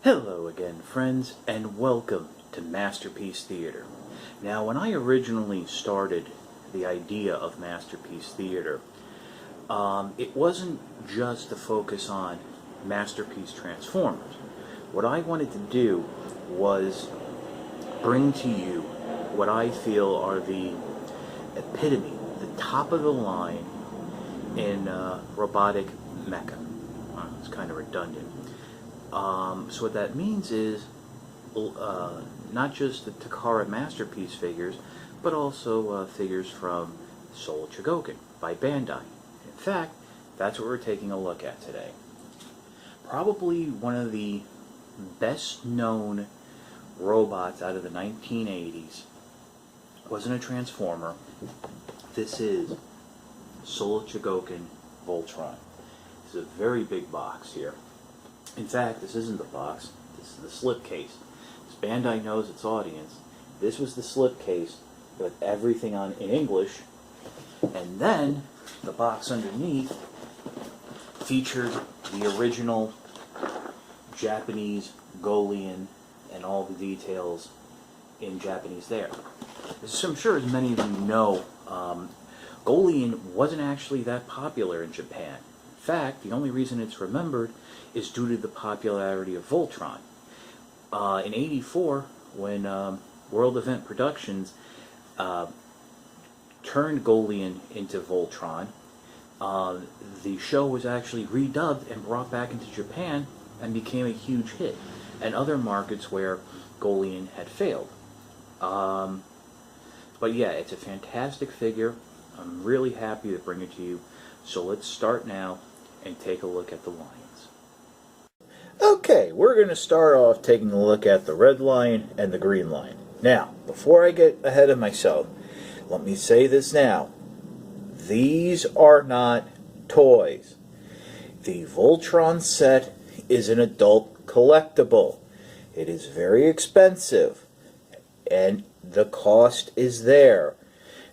Hello again, friends, and welcome to Masterpiece Theater. Now, when I originally started the idea of Masterpiece Theater, it wasn't just to focus on Masterpiece Transformers. What I wanted to do was bring to you what I feel are the epitome, the top of the line in robotic mecha. It's kind of redundant. So what that means is not just the Takara Masterpiece figures, but also figures from Soul Chogokin by Bandai. In fact, that's what we're taking a look at today. Probably one of the best known robots out of the 1980s. Wasn't a Transformer. This is Soul Chogokin Voltron. This is a very big box here. In fact, this isn't the box, this is the slipcase. As Bandai knows its audience, this was the slipcase with everything on in English, and then the box underneath featured the original Japanese Golian and all the details in Japanese there. As I'm sure as many of you know, Golian wasn't actually that popular in Japan. In fact, the only reason it's remembered is due to the popularity of Voltron. In '84, when World Event Productions turned Golian into Voltron, the show was actually redubbed and brought back into Japan and became a huge hit, and other markets where Golian had failed. But yeah, it's a fantastic figure. I'm really happy to bring it to you. So let's start now and take a look at the lions. Okay, we're going to start off taking a look at the red lion and the green lion. Now, before I get ahead of myself, let me say this now. These are not toys. The Voltron set is an adult collectible. It is very expensive, and the cost is there.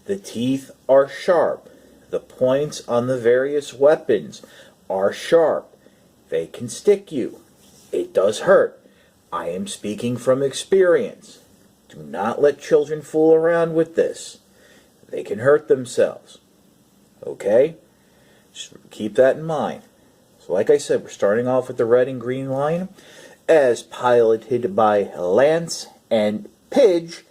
The teeth are sharp. The points on the various weapons are sharp. They can stick you. It does hurt. I am speaking from experience. Do not let children fool around with this. They can hurt themselves. Okay? Just keep that in mind. So like I said, we're starting off with the red and green lion, as piloted by Lance and Pidge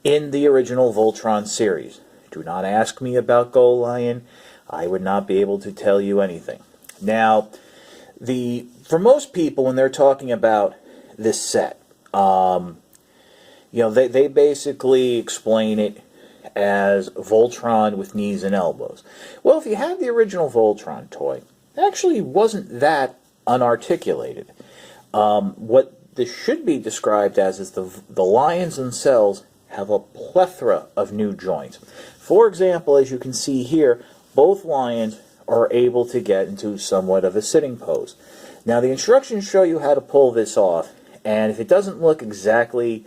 in the original Voltron series. Do not ask me about Golian. I would not be able to tell you anything. Now, for most people, when they're talking about this set, they basically explain it as Voltron with knees and elbows. Well, if you have the original Voltron toy, it actually wasn't that unarticulated. What this should be described as is the lions themselves have a plethora of new joints. For example, as you can see here, both lions are able to get into somewhat of a sitting pose. Now, the instructions show you how to pull this off, and if it doesn't look exactly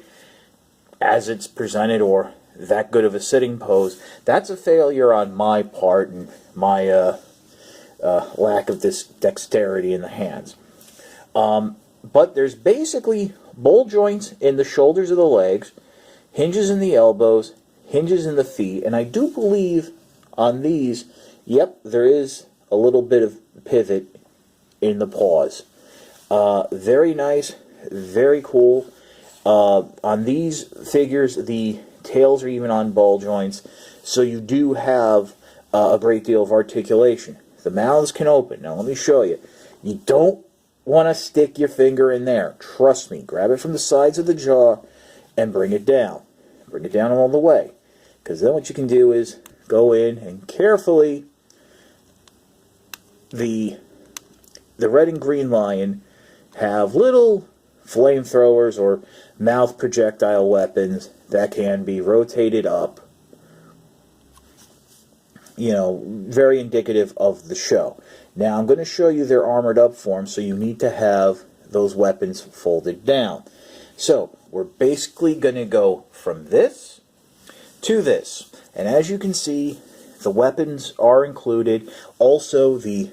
as it's presented or that good of a sitting pose, that's a failure on my part and my lack of this dexterity in the hands. But there's basically ball joints in the shoulders of the legs, hinges in the elbows, hinges in the feet, and I do believe on these, yep, there is a little bit of pivot in the paws. Very nice, very cool. On these figures, the tails are even on ball joints, so you do have a great deal of articulation. The mouths can open. Now let me show you. You don't want to stick your finger in there. Trust me. Grab it from the sides of the jaw and bring it down. Bring it down all the way. Because then what you can do is go in and carefully, the red and green lion have little flamethrowers or mouth projectile weapons that can be rotated up. Very indicative of the show. Now I'm going to show you their armored up form, so you need to have those weapons folded down. So we're basically going to go from this to this. And as you can see, the weapons are included. Also, the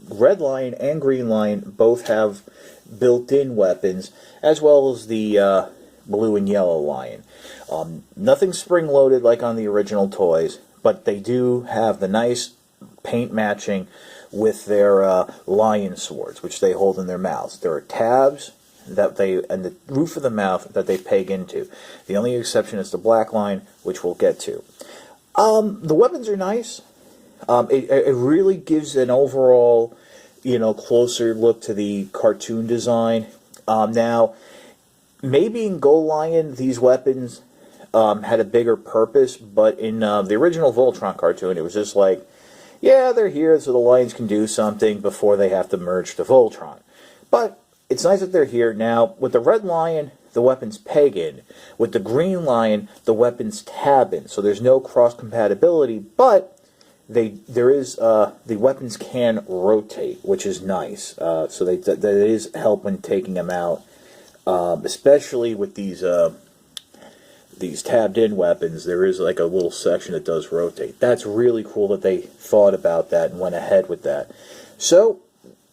red lion and green lion both have built-in weapons, as well as the blue and yellow lion. Nothing spring-loaded like on the original toys, but they do have the nice paint matching with their lion swords, which they hold in their mouths. There are tabs and the roof of the mouth that they peg into. The only exception is the black line, which we'll get to. The weapons are nice. It really gives an overall, closer look to the cartoon design. Now, maybe in Go Lion, these weapons had a bigger purpose, but in the original Voltron cartoon, it was just like, yeah, they're here so the lions can do something before they have to merge to Voltron. But it's nice that they're here. Now, with the red lion, the weapons peg in. With the green lion, the weapons tab in. So there's no cross-compatibility, but the weapons can rotate, which is nice. So that is help when taking them out, especially with these tabbed-in weapons. There is like a little section that does rotate. That's really cool that they thought about that and went ahead with that. So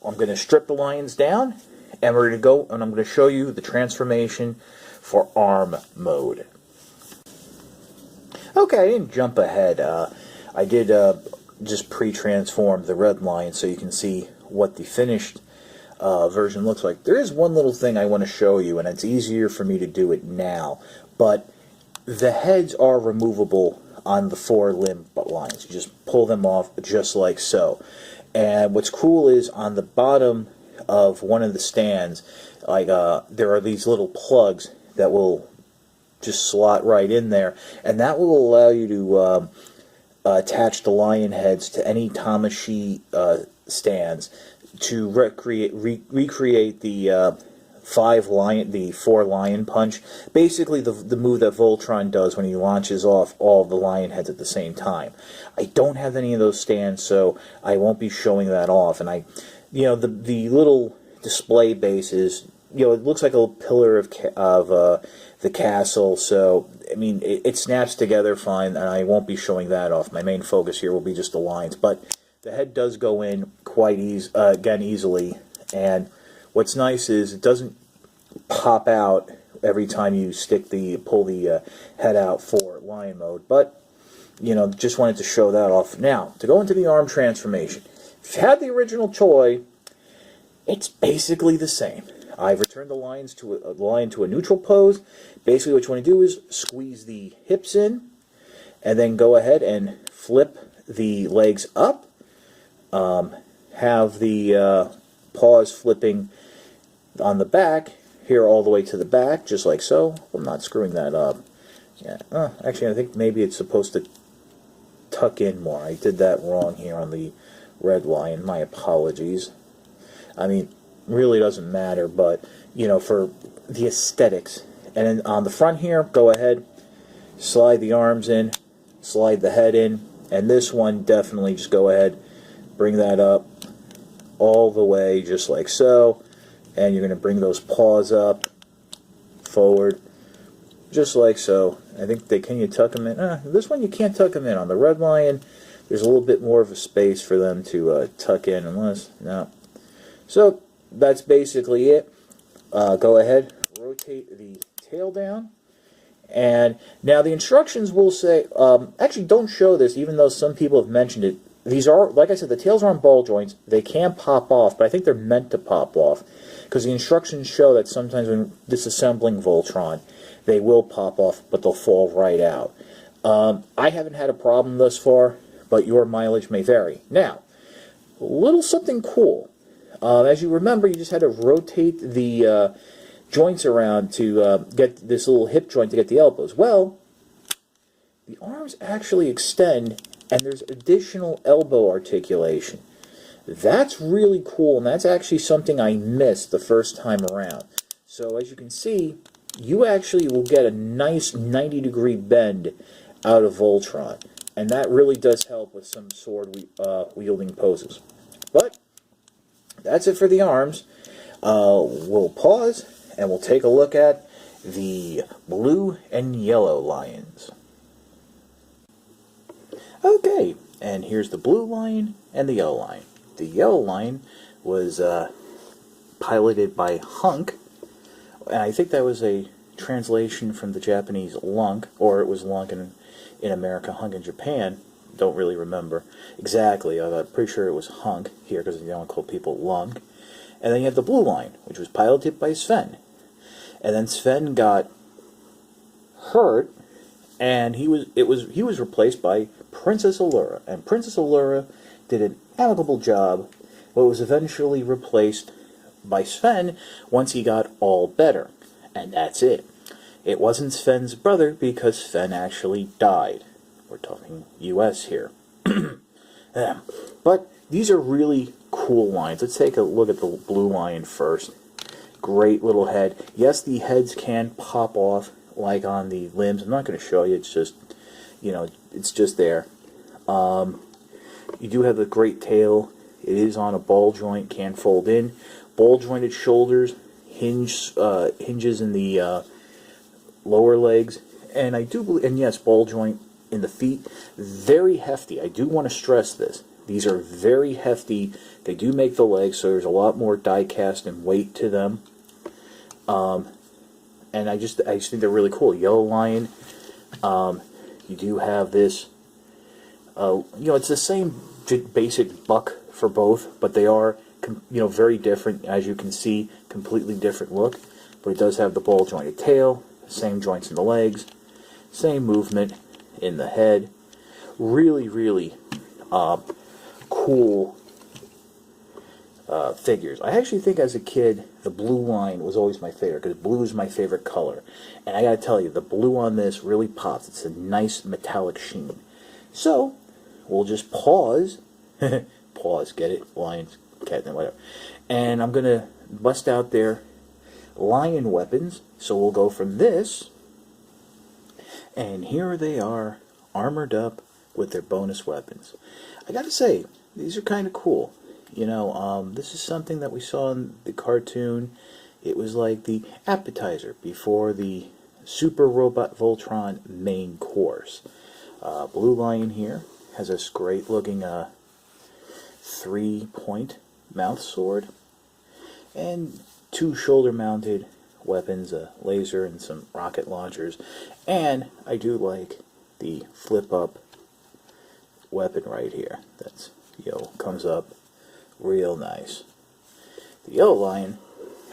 I'm going to strip the lions down, and we're going to go, and I'm going to show you the transformation for arm mode. Okay, I didn't jump ahead. I did just pre-transform the red lion so you can see what the finished version looks like. There is one little thing I want to show you, and it's easier for me to do it now, but the heads are removable on the 4 limb lions. You just pull them off just like so. And what's cool is on the bottom of one of the stands, there are these little plugs that will just slot right in there, and that will allow you to attach the lion heads to any Tamashii stands to recreate the 4 lion punch. Basically the move that Voltron does when he launches off all the lion heads at the same time. I don't have any of those stands, so I won't be showing that off. And the little display bases, it looks like a little pillar of the castle, so I mean it snaps together fine, and I won't be showing that off. My main focus here will be just the lines, but the head does go in quite easily, and what's nice is it doesn't pop out every time you pull the head out for lion mode, but just wanted to show that off. Now, to go into the arm transformation. If you had the original toy, it's basically the same. I've returned the lion to a neutral pose. Basically what you want to do is squeeze the hips in, and then go ahead and flip the legs up. Have the paws flipping on the back, here all the way to the back, just like so. I'm not screwing that up. Yeah. Actually, I think maybe it's supposed to tuck in more. I did that wrong here on the red lion. My apologies. I mean, really doesn't matter, but for the aesthetics. And then on the front here, go ahead, slide the arms in, slide the head in, and this one definitely just go ahead, bring that up all the way, just like so, and you're going to bring those paws up, forward, just like so. I think can you tuck them in? This one you can't tuck them in. On the red lion, there's a little bit more of a space for them to tuck in, no. So that's basically it. Go ahead, rotate the tail down, and now the instructions will say, actually don't show this, even though some people have mentioned it. These are, like I said, the tails are on ball joints. They can pop off, but I think they're meant to pop off, because the instructions show that sometimes when disassembling Voltron, they will pop off, but they'll fall right out. I haven't had a problem thus far, but your mileage may vary. Now, a little something cool. As you remember, you just had to rotate the joints around to get this little hip joint to get the elbows. Well, the arms actually extend, and there's additional elbow articulation. That's really cool, and that's actually something I missed the first time around. So as you can see, you actually will get a nice 90-degree bend out of Voltron, and that really does help with some sword wielding poses. But that's it for the arms. We'll pause, and we'll take a look at the blue and yellow lions. Okay, and here's the blue lion and the yellow lion. The yellow lion was piloted by Hunk, and I think that was a translation from the Japanese Lunk, or it was Lunk in America, Hunk in Japan. Don't really remember exactly. I'm pretty sure it was Hunk here because they don't call people Lunk. And then you have the Blue Line, which was piloted by Sven. And then Sven got hurt, and he was replaced by Princess Allura. And Princess Allura did an amicable job, but was eventually replaced by Sven once he got all better. And that's it. It wasn't Sven's brother because Sven actually died. We're talking US here. But these are really cool lines. Let's take a look at the Blue Lion first. Great little head. Yes, the heads can pop off like on the limbs. I'm not going to show you. It's just, it's just there. You do have a great tail. It is on a ball joint, can fold in. Ball jointed shoulders, hinges in the lower legs, and I do believe, and yes, ball joint in the feet. Very hefty. I do want to stress this. These are very hefty. They do make the legs, so there's a lot more die cast and weight to them. And I just think they're really cool. Yellow Lion. You do have this. It's the same basic buck for both, but they are, very different. As you can see, completely different look. But it does have the ball jointed tail, same joints in the legs, same movement in the head. Really, really cool figures. I actually think as a kid, the Blue Line was always my favorite because blue is my favorite color. And I gotta tell you, the blue on this really pops. It's a nice metallic sheen. So, we'll just pause. Pause, get it? Lions, cat, whatever. And I'm gonna bust out their lion weapons. So we'll go from this. And here they are, armored up with their bonus weapons. I gotta say, these are kind of cool. This is something that we saw in the cartoon. It was like the appetizer before the Super Robot Voltron main course. Blue Lion here has this great looking 3-point mouth sword and 2 shoulder mounted weapons, a laser and some rocket launchers. And I do like the flip up weapon right here. That's, comes up real nice. The Yellow Lion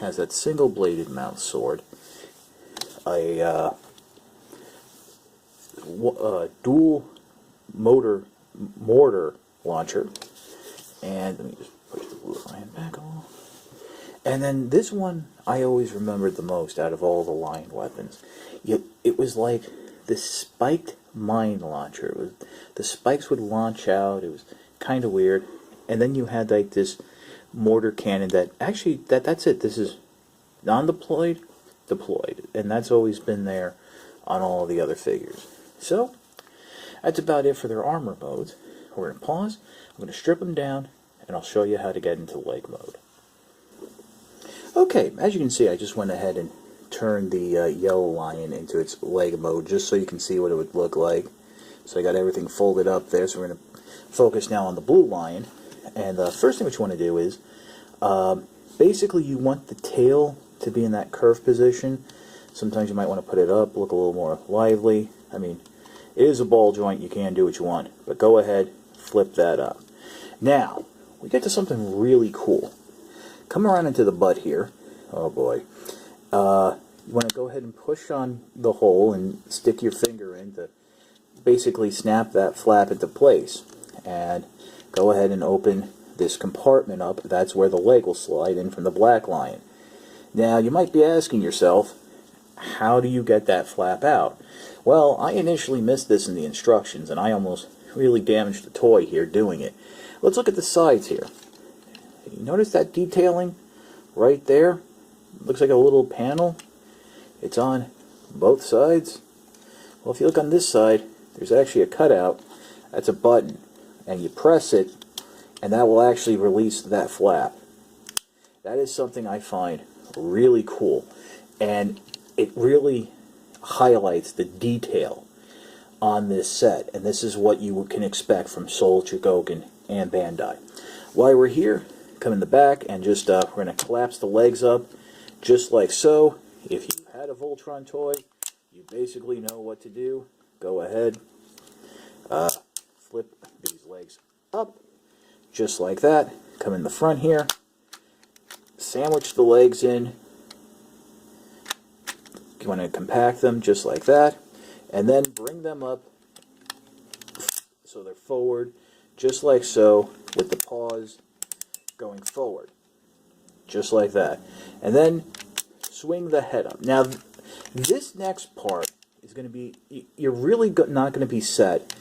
has that single bladed mount sword, a dual mortar launcher, and let me just push the Blue Lion back a little. And then this one I always remembered the most out of all the lion weapons. It was like the spiked mine launcher. The spikes would launch out. It was kind of weird. And then you had like this mortar cannon that actually, that's it. This is non-deployed, deployed. And that's always been there on all the other figures. So, that's about it for their armor modes. We're going to pause. I'm going to strip them down, and I'll show you how to get into leg mode. Okay, as you can see, I just went ahead and turned the Yellow Lion into its leg mode, just so you can see what it would look like. So I got everything folded up there, so we're going to focus now on the Blue Lion. And the first thing what you want to do is, basically you want the tail to be in that curved position. Sometimes you might want to put it up, look a little more lively. I mean, it is a ball joint, you can do what you want, but go ahead, flip that up. Now, we get to something really cool. Come around into the butt here. Oh boy. You want to go ahead and push on the hole and stick your finger in to basically snap that flap into place. And go ahead and open this compartment up. That's where the leg will slide in from the Black Lion. Now, you might be asking yourself, how do you get that flap out? Well, I initially missed this in the instructions, and I almost really damaged the toy here doing it. Let's look at the sides here. You notice that detailing right there? Looks like a little panel. It's on both sides. Well, if you look on this side, there's actually a cutout. That's a button. And you press it, and that will actually release that flap. That is something I find really cool. And it really highlights the detail on this set. And this is what you can expect from Soul, Chogokin, and Bandai. While we're here, come in the back and just, we're going to collapse the legs up just like so. If you had a Voltron toy, you basically know what to do. Go ahead, flip these legs up just like that. Come in the front here, sandwich the legs in. You want to compact them just like that, and then bring them up so they're forward, just like so, with the paws going forward, just like that. And then swing the head up. Now, this next part is going to be, you're really not going to be set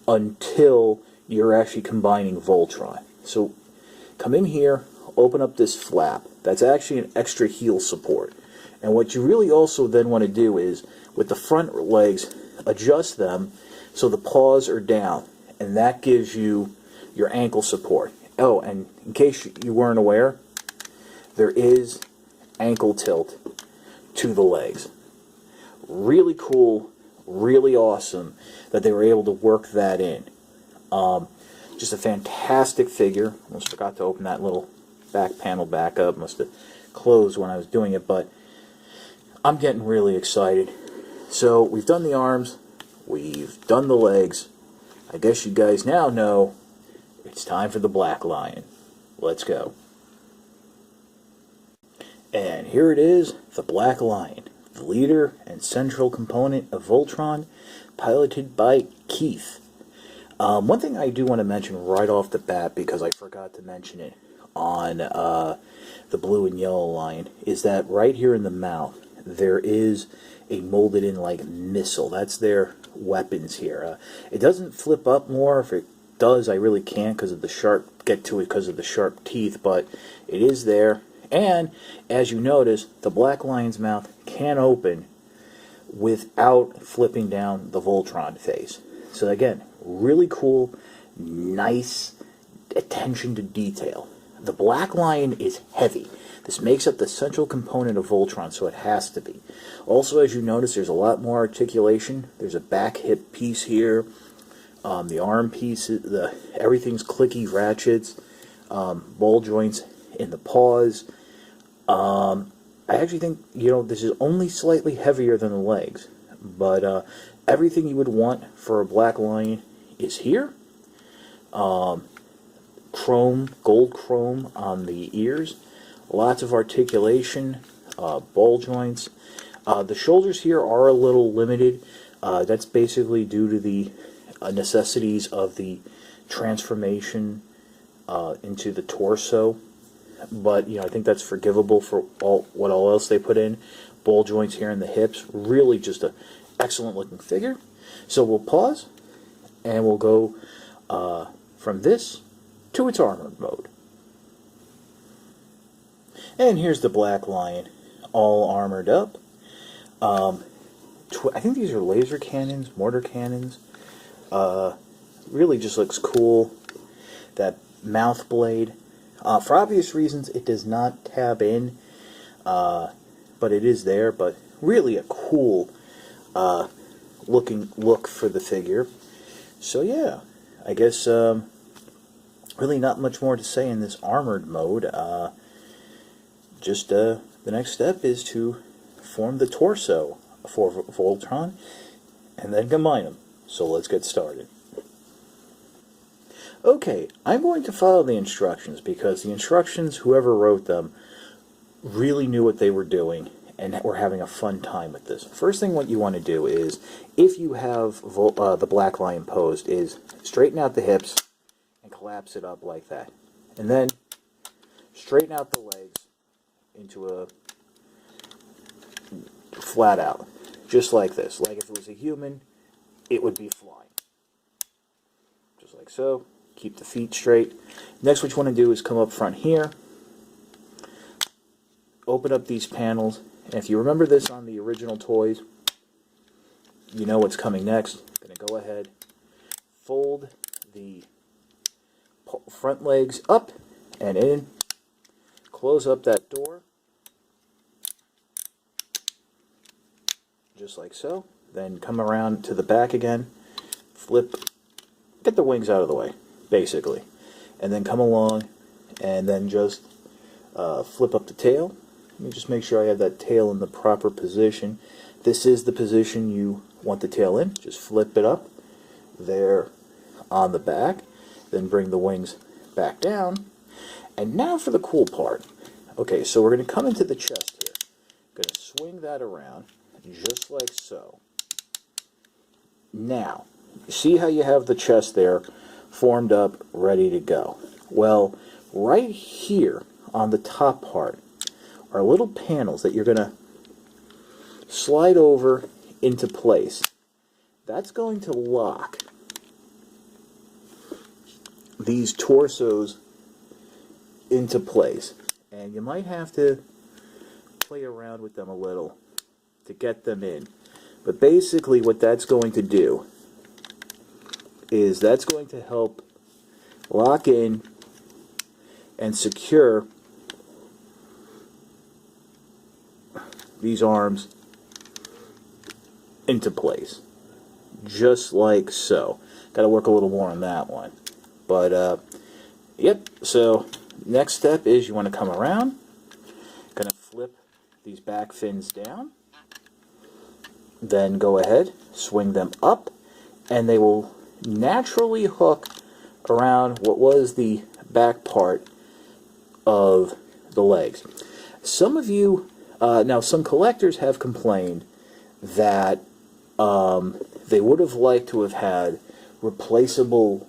until you're actually combining Voltron. So come in here, open up this flap. That's actually an extra heel support. And what you really also then want to do is, with the front legs, adjust them so the paws are down. And that gives you your ankle support. Oh, and in case you weren't aware, there is ankle tilt to the legs. Really cool, really awesome that they were able to work that in. Just a fantastic figure. Almost forgot to open that little back panel back up. Must have closed when I was doing it, but I'm getting really excited. So we've done the arms, we've done the legs. I guess you guys now know it's time for the Black Lion. Let's go. And here it is, the Black Lion, the leader and central component of Voltron, piloted by Keith. One thing I do want to mention right off the bat, because I forgot to mention it on the blue and yellow line, is that right here in the mouth, there is a molded in like missile. That's their weapons here. It doesn't flip up more. If it does, I really can't because of the sharp teeth, but it is there. And as you notice, the Black Lion's mouth can open without flipping down the Voltron face. So again, really cool, nice attention to detail. The Black Lion is heavy. This makes up the central component of Voltron, so it has to be. Also, as you notice, there's a lot more articulation. There's a back hip piece here. The arm piece, everything's clicky ratchets, ball joints in the paws. I actually think, this is only slightly heavier than the legs, but everything you would want for a Black Lion is here. Gold chrome on the ears, lots of articulation, ball joints. The shoulders here are a little limited. That's basically due to the necessities of the transformation into the torso. But I think that's forgivable for what all else they put in. Ball joints here in the hips. Really just an excellent looking figure. So we'll pause and we'll go from this to its armored mode. And here's the Black Lion, all armored up. I think these are laser cannons, mortar cannons. Really just looks cool. That mouth blade. For obvious reasons, it does not tab in, but it is there. But really a cool looking look for the figure. So yeah, I guess really not much more to say in this armored mode. Just the next step is to form the torso for Voltron and then combine them. So let's get started. Okay, I'm going to follow the instructions because the instructions, whoever wrote them, really knew what they were doing and were having a fun time with this. First thing what you want to do is, if you have the Black Lion posed, is straighten out the hips and collapse it up like that. And then straighten out the legs into a flat out, just like this. Like if it was a human, it would be flying. Just like so. Keep the feet straight. Next, what you want to do is come up front here, open up these panels, and if you remember this on the original toys, you know what's coming next. I'm going to go ahead, fold the front legs up and in, close up that door, just like so. Then come around to the back again, flip, get the wings out of the way, basically, and then come along and then just flip up the tail. Let me just make sure I have that tail in the proper position. This is the position you want the tail in. Just flip it up there on the back, then bring the wings back down. And now for the cool part. Okay, so we're going to come into the chest here. Going to swing that around just like so. Now, see how you have the chest there formed up, ready to go. Well, right here on the top part are little panels that you're going to slide over into place. That's going to lock these torsos into place. And you might have to play around with them a little to get them in. But basically what that's going to do is that's going to help lock in and secure these arms into place. Just like so. Got to work a little more on that one. But, yep, so next step is you want to come around. Going to flip these back fins down. Then go ahead, swing them up, and they will naturally hook around what was the back part of the legs. Some of you, now some collectors have complained that they would have liked to have had replaceable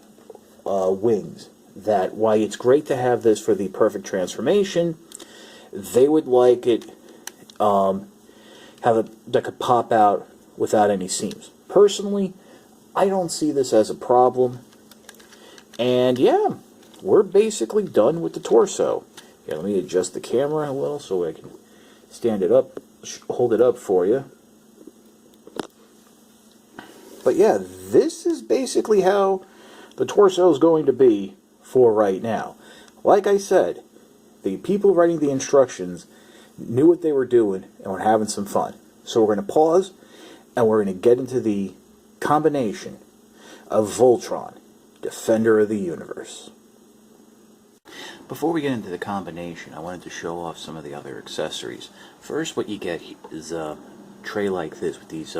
wings. That why it's great to have this for the perfect transformation, they would like it that could pop out without any seams. Personally, I don't see this as a problem. And yeah, we're basically done with the torso. Here, let me adjust the camera a little so I can stand it up, hold it up for you. But yeah, this is basically how the torso is going to be for right now. Like I said, the people writing the instructions knew what they were doing and were having some fun. So we're going to pause and we're going to get into the combination of Voltron, Defender of the Universe. Before we get into the combination, I wanted to show off some of the other accessories. First, what you get is a tray like this with these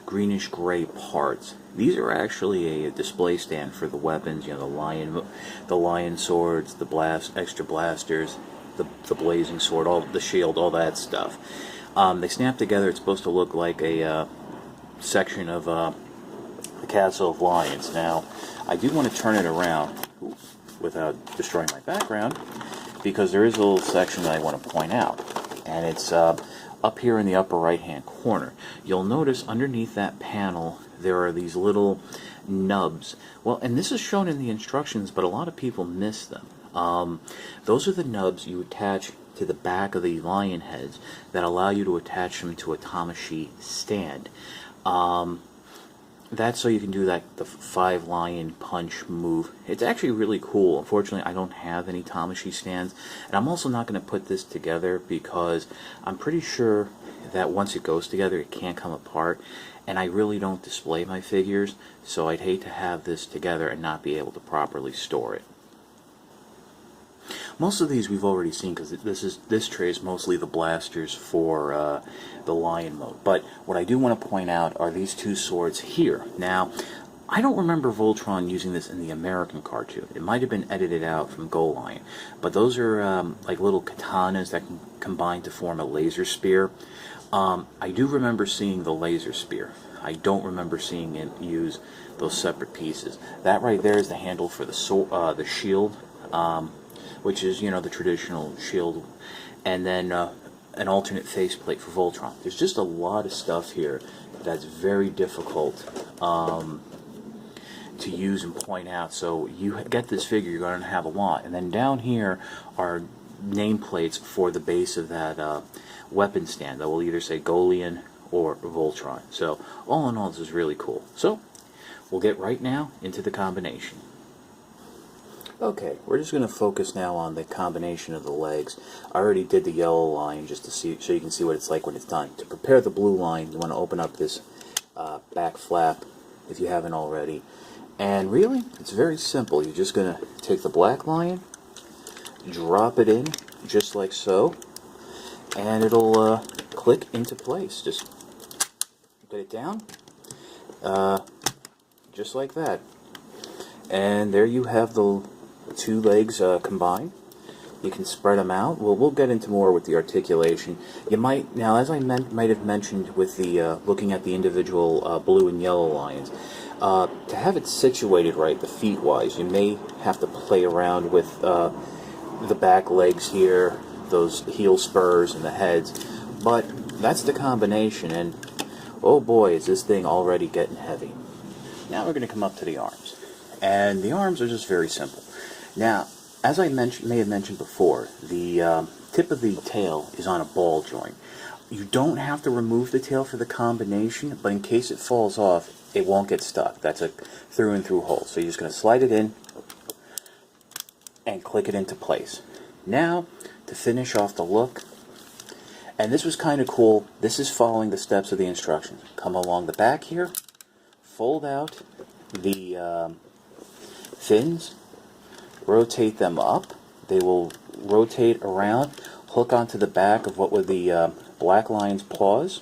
greenish gray parts. These are actually a display stand for the weapons, you know, the lion swords, the extra blasters, the blazing sword, all the shield, all that stuff. They snap together. It's supposed to look like a section of the Castle of Lions. Now, I do want to turn it around without destroying my background, because there is a little section that I want to point out, and it's up here in the upper right hand corner. You'll notice underneath that panel there are these little nubs. Well, and this is shown in the instructions, but a lot of people miss them. Those are the nubs you attach to the back of the lion heads that allow you to attach them to a Tamashii stand. That's so you can do the 5 lion punch move. It's actually really cool. Unfortunately, I don't have any Tamashii stands, and I'm also not going to put this together because I'm pretty sure that once it goes together it can't come apart, and I really don't display my figures, so I'd hate to have this together and not be able to properly store it. Most of these we've already seen because this tray is mostly the blasters for the lion mode. But what I do want to point out are these two swords here. Now, I don't remember Voltron using this in the American cartoon. It might have been edited out from Go Lion. But those are like little katanas that can combine to form a laser spear. I do remember seeing the laser spear. I don't remember seeing it use those separate pieces. That right there is the handle for the shield. Which is, you know, the traditional shield, and then an alternate faceplate for Voltron. There's just a lot of stuff here that's very difficult to use and point out. So you get this figure, you're going to have a lot. And then down here are nameplates for the base of that weapon stand that will either say Golian or Voltron. So all in all, this is really cool. So we'll get right now into the combination. Okay, we're just going to focus now on the combination of the legs. I already did the yellow line just to see, so you can see what it's like when it's done. To prepare the blue line, you want to open up this back flap if you haven't already. And really, it's very simple. You're just going to take the black lion, drop it in just like so, and it'll click into place. Just get it down, just like that. And there you have the two legs combined. You can spread them out. Well, we'll get into more with the articulation. You might, now as I might have mentioned with the looking at the individual blue and yellow lions, to have it situated right, the feet-wise, you may have to play around with the back legs here, those heel spurs and the heads. But that's the combination, and oh boy, is this thing already getting heavy. Now we're going to come up to the arms. And the arms are just very simple. Now, as I may have mentioned before, the tip of the tail is on a ball joint. You don't have to remove the tail for the combination, but in case it falls off, it won't get stuck. That's a through and through hole. So you're just going to slide it in and click it into place. Now, to finish off the look, and this was kind of cool, this is following the steps of the instructions. Come along the back here, fold out the fins, rotate them up. They will rotate around, hook onto the back of what were the black lion's paws,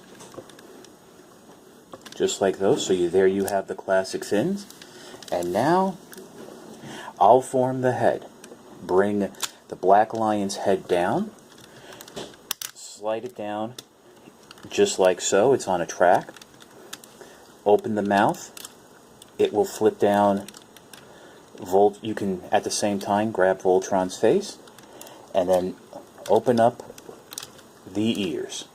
just like those. So there you have the classic fins. And now I'll form the head. Bring the black lion's head down, slide it down just like so. It's on a track. Open the mouth. It will flip down. You can at the same time grab Voltron's face and then open up the ears.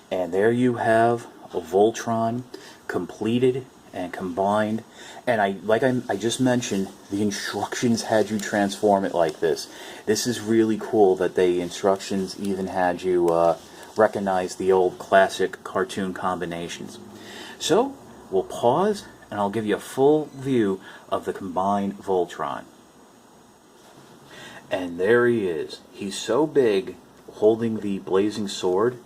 And there you have a Voltron completed and combined. And I just mentioned, the instructions had you transform it like this. This is really cool that the instructions even had you recognize the old classic cartoon combinations. So we'll pause and I'll give you a full view of the combined Voltron. And there he is. He's so big, holding the blazing sword,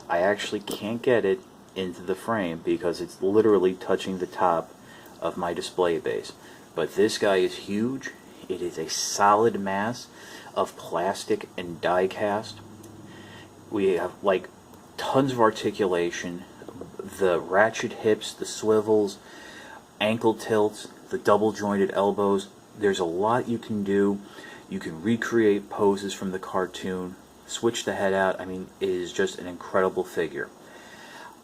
I actually can't get it into the frame because it's literally touching the top of my display base. But this guy is huge. It is a solid mass of plastic and die cast. We have like tons of articulation, the ratchet hips, the swivels, ankle tilts, the double jointed elbows. There's a lot you can do. You can recreate poses from the cartoon, switch the head out. I mean, it is just an incredible figure.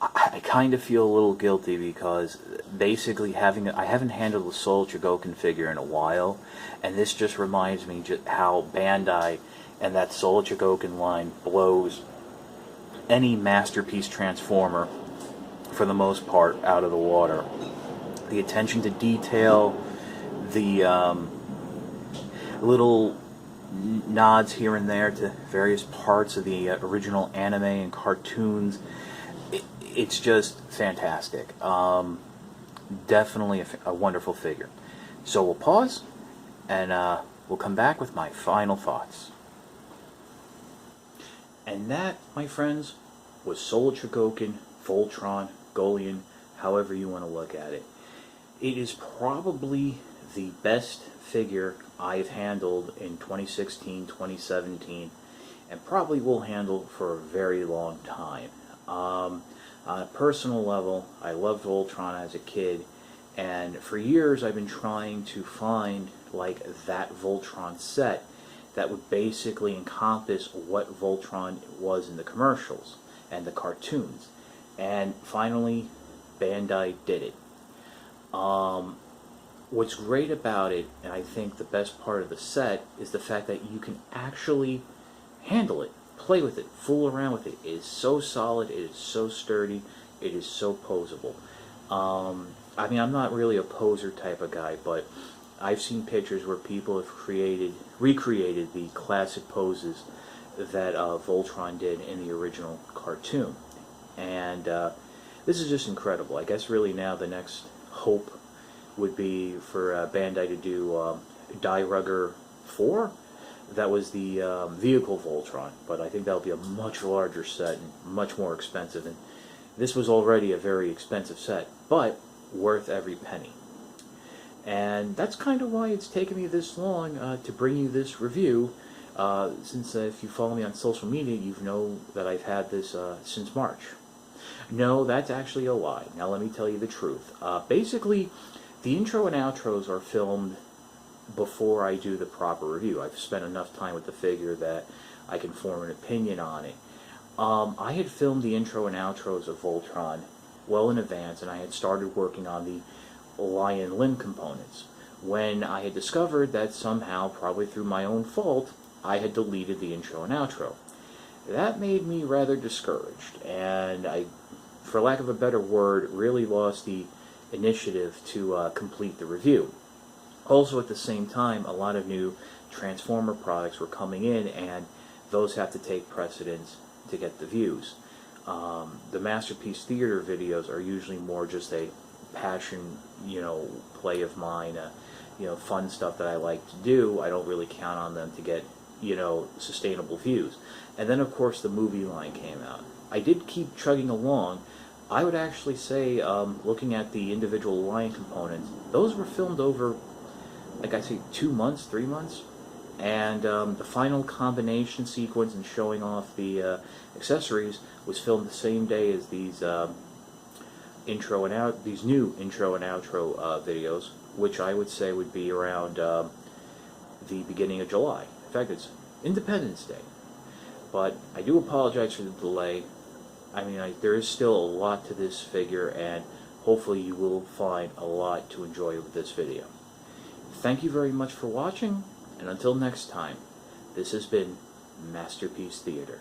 I kind of feel a little guilty because basically I haven't handled a Soul Chogokin figure in a while, and this just reminds me just how Bandai and that Soul Chogokin line blows any Masterpiece Transformer, for the most part, out of the water. The attention to detail, the little nods here and there to various parts of the original anime and cartoons. It's just fantastic. Definitely a wonderful figure. So we'll pause, and we'll come back with my final thoughts. And that, my friends, was Soul Chogokin, Voltron, Golian, however you want to look at it. It is probably the best figure I've handled in 2016, 2017, and probably will handle for a very long time. On a personal level, I loved Voltron as a kid, and for years I've been trying to find like that Voltron set that would basically encompass what Voltron was in the commercials and the cartoons. And finally, Bandai did it. What's great about it, and I think the best part of the set, is the fact that you can actually handle it, play with it, fool around with it. It is so solid, it is so sturdy, it is so posable. I mean, I'm not really a poser type of guy, but I've seen pictures where people have recreated the classic poses that Voltron did in the original cartoon. And this is just incredible. I guess really now the next hope would be for Bandai to do Die Rugger 4. That was the vehicle Voltron, but I think that'll be a much larger set and much more expensive. And this was already a very expensive set, but worth every penny. And that's kind of why it's taken me this long to bring you this review. since if you follow me on social media, you know that I've had this since March. No, that's actually a lie. Now let me tell you the truth. Basically, the intro and outros are filmed before I do the proper review. I've spent enough time with the figure that I can form an opinion on it. I had filmed the intro and outros of Voltron well in advance, and I had started working on the lion limb components, when I had discovered that somehow, probably through my own fault, I had deleted the intro and outro. That made me rather discouraged, and I, for lack of a better word, really lost the initiative to complete the review. Also, at the same time, a lot of new Transformer products were coming in, and those have to take precedence to get the views. The Masterpiece Theater videos are usually more just a passion, play of mine, fun stuff that I like to do. I don't really count on them to get, sustainable views. And then, of course, the movie line came out. I did keep chugging along. I would actually say, looking at the individual line components, those were filmed over, like I say, 2 months, 3 months. And the final combination sequence and showing off the accessories was filmed the same day as these new intro and outro videos, which I would say would be around the beginning of July. In fact, it's Independence Day. But I do apologize for the delay. I mean, there is still a lot to this figure, and hopefully you will find a lot to enjoy with this video. Thank you very much for watching, and until next time, this has been Masterpiece Theater.